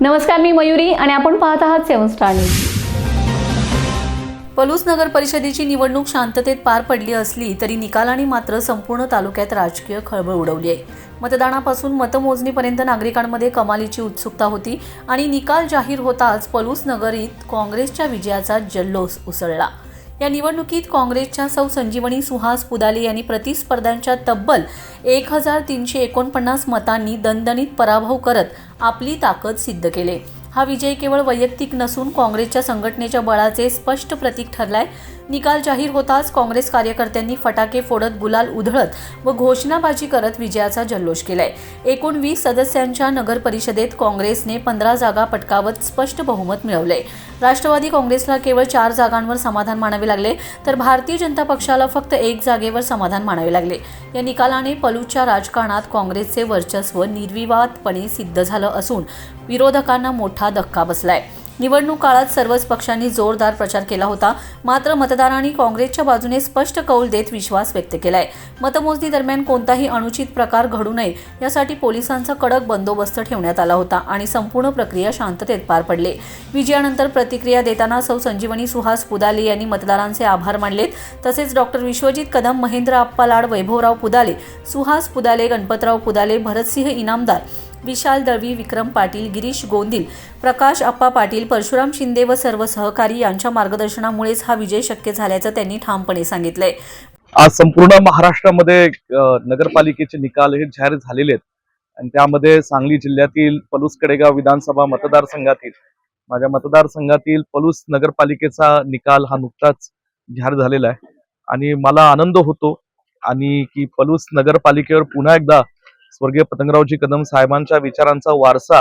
नमस्कार, मी मयुरी आणि आपण पाहत आहात 7 स्टार न्यूज। पलूस नगर परिषदेची निवडणूक शांततेत पार पडली असली तरी निकालाने मात्र संपूर्ण तालुक्यात राजकीय खळबळ उडवली आहे। मतदानापासून मतमोजणीपर्यंत नागरिकांमध्ये कमालीची उत्सुकता होती आणि निकाल जाहीर होताच पलूस नगरीत काँग्रेसच्या विजयाचा जल्लोष उसळला। या निवडणुकीत काँग्रेसच्या सौ संजीवनी सुहास पुदाले यांनी प्रतिस्पर्ध्यांच्या तब्बल 1349 मतांनी दणदणीत पराभव करत आपली ताकद सिद्ध केली। हा विजय केवळ वैयक्तिक नसून काँग्रेसच्या संघटनेच्या बळाचे स्पष्ट प्रतीक ठरलाय। निकाल जाहीर होताच काँग्रेस कार्यकर्त्यांनी फटाके फोडत, गुलाल उधळत व घोषणाबाजी करत विजयाचा जल्लोष केलाय। एकूण 20 सदस्यांच्या नगर परिषदेत काँग्रेसने 15 जागा पटकावत स्पष्ट बहुमत मिळवले। राष्ट्रवादी काँग्रेसला केवळ 4 जागांवर समाधान मानावे लागले, तर भारतीय जनता पक्षाला फक्त 1 जागेवर समाधान मानावे लागले। या निकालाने पलूसच्या राजकारणात काँग्रेसचे वर्चस्व निर्विवादपणे सिद्ध झालं असून विरोधकांना मोठा धक्का बसलाय। निवडणूक काळात सर्वच पक्षांनी जोरदार प्रचार केला होता, मात्र मतदारांनी काँग्रेसच्या बाजूने स्पष्ट कौल देत विश्वास व्यक्त केलाय। मतमोजणी दरम्यान कोणताही अनुचित प्रकार घडू नये यासाठी पोलिसांचा कडक बंदोबस्त ठेवण्यात आला होता आणि संपूर्ण प्रक्रिया शांततेत पार पडली। विजयानंतर प्रतिक्रिया देताना सौ संजीवनी सुहास पुदाले यांनी मतदारांचे आभार मानलेत। तसेच डॉक्टर विश्वजित कदम, महेंद्र आप्पा लाड, वैभवराव पुदाले, सुहास पुदाले, गणपतराव पुदाले, भरतसिंह इनामदार, विशाल दळवी, विक्रम पाटील, गिरीश गोंदिल, प्रकाश आप्पा पाटील, परशुराम शिंदे व सर्व सहकारी यांच्या मार्गदर्शनामुळेच हा विजय शक्य झाल्याचं त्यांनी ठामपणे सांगितलंय। आज संपूर्ण महाराष्ट्रामध्ये नगरपालिकेचे निकाल हे जाहीर झालेले आहेत आणि त्यामध्ये सांगली जिल्ह्यातील पलूस कडेगाव विधानसभा मतदारसंघातील माझ्या मतदारसंघातील पलूस नगरपालिकेचा निकाल हा नुकताच जाहीर झालेला आहे आणि मला आनंद होतो आणि की पलूस नगरपालिकेवर पुन्हा एकदा स्वर्गीय पतंगरावजी कदम साहेबांच्या विचारांचा वारसा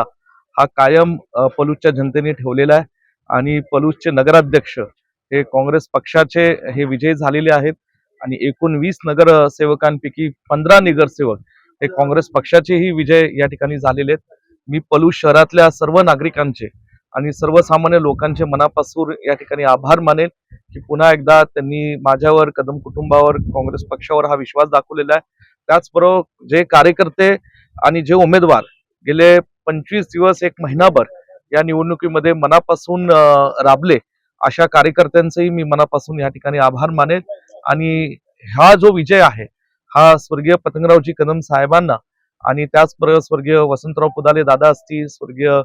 हा कायम पलूसच्या जनतेने ठेवलेला आहे आणि पलूसचे नगराध्यक्ष हे काँग्रेस पक्षाचे हे विजयी झालेले आहेत आणि एकूण 20 नगरसेवकांपैकी 15 नगरसेवक हे काँग्रेस पक्षाचेही विजय या ठिकाणी झालेले आहेत। मी पलूस शहरातल्या सर्व नागरिकांचे आणि सर्वसामान्य लोकांचे मनापासून या ठिकाणी आभार मानेल की पुन्हा एकदा त्यांनी माझ्यावर, कदम कुटुंबावर, काँग्रेस पक्षावर हा विश्वास दाखवलेला आहे। त्याचबरोबर जे कार्यकर्ते आणि जे उमेदवार गेले 25 दिवस, 1 महिनाभर या निवडणुकीमध्ये मनापासून राबले, अशा कार्यकर्त्यांचेही मी मनापासून या ठिकाणी आभार मानेल आणि हा जो विजय आहे हा स्वर्गीय पतंगरावजी कदम साहेबांना आणि त्याचबरोबर स्वर्गीय वसंतराव पुदाले दादा असतील, स्वर्गीय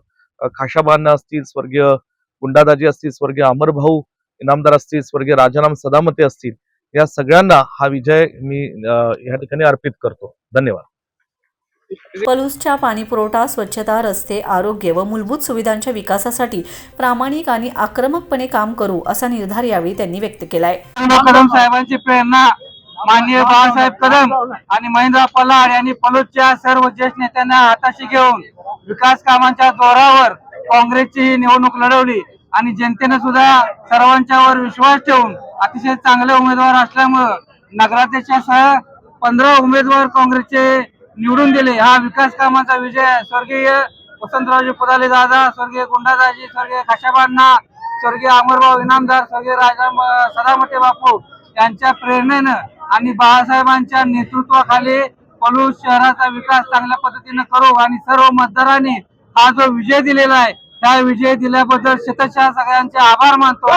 खाशाबांना असतील, स्वर्गीय गुंडादाजी असतील, स्वर्गीय अमरभाऊ इनामदार असतील, स्वर्गीय राजाराम सदामते असतील, या सगळ्यांना हा विजय मी या ठिकाणी अर्पित करतो। धन्यवाद। पलूसच्या पाणीपुरवठा, स्वच्छता, रस्ते, आरोग्य व मूलभूत सुविधांच्या विकासासाठी प्रामाणिक आणि आक्रमकपणे काम करू असा निर्धार यावेळी त्यांनी व्यक्त केलाय। कदम साहेबांची प्रेरणा माननीय बाळासाहेब कदम आणि महेंद्र आप्पा लाड यांनी पलूसच्या सर्व ज्येष्ठ नेत्यांना हाताशी घेऊन विकास कामांच्या जोरावर काँग्रेसची निवडणूक लढवली आणि जनतेने सुद्धा सर्वांच्यावर विश्वास ठेवून अतिशय चांगले उमेदवार असल्यामुळे नगराध्यक्षासह 15 उमेदवार काँग्रेसचे निवडून दिले। हा विकास कामाचा विजय स्वर्गीय वसंतरावजी पुदाले दादा, स्वर्गीय गुंडादाजी, स्वर्गीय खाशाबांना, स्वर्गीय अमरभाऊ इनामदार, स्वर्गीय राजाराम सदामते बापू यांच्या प्रेरणेनं आणि बाळासाहेबांच्या नेतृत्वाखाली पलूस शहराचा विकास चांगल्या पद्धतीने करू आणि सर्व मतदारांनी हा जो विजय दिलेला आहे त्या विजय दिल्याबद्दल शतशः सगळ्यांचे आभार मानतो।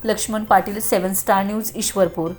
Laxman Patil, 7 star news, Ishwarpur.